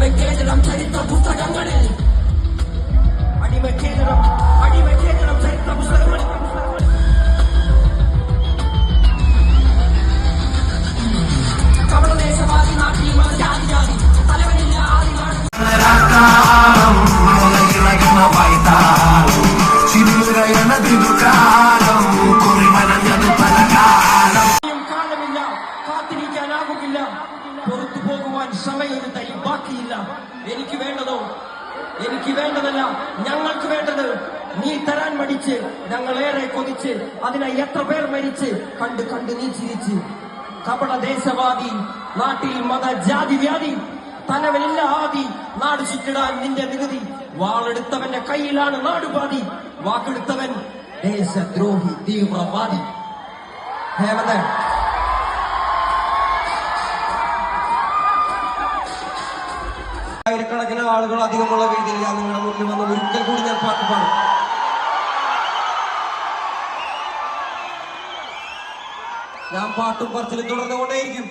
അടിമക്കേതരം ചരിത്ര പുസ്തകങ്ങളിൽ അടിമക്കേതരം ചരിത്ര പുസ്തകങ്ങളിൽ കവളദേശവാദി നാട്ടിൽ ജാതി ജാതി തലവനില്ല ആദിനാട് കാലമില്ല, കാത്തിരിക്കാനാകുന്നില്ല, പുറത്തു പോകുവാൻ സമയൊരു തരി ബാക്കിയില്ല. എനിക്ക് വേണ്ടതല്ല, ഞങ്ങൾക്ക് വേണ്ടത് നീ തരാൻ മടിച്ച്, ഞങ്ങളേറെ കൊതിച്ച്, അതിനായി എത്ര പേർ മരിച്ച്, കണ്ട് നീ ചിരിച്ച്. കപട ദേശവാദി, നാട്ടിൽ മത ജാതി വ്യാധി, തലവനില്ല ആദി, നാട് ചുറ്റിടാൻ നിന്റെ നികുതി. വാളെടുത്തവന്റെ കയ്യിലാണ് നാടുപാതി, വാക്കെടുത്തവൻ ദേശദ്രോഹി തീവ്രവാദി. ഹേമന്ത് ആയിരക്കണക്കിന് ആളുകൾ അധികമുള്ള വേദിയിൽ ഞാൻ നിങ്ങളുടെ മുന്നിൽ വന്ന് ഒരിക്കൽ കൂടി ഞാൻ പാട്ട് പാടും. ഞാൻ പാട്ടും പറച്ചിലും തുടർന്നുകൊണ്ടേയിരിക്കും.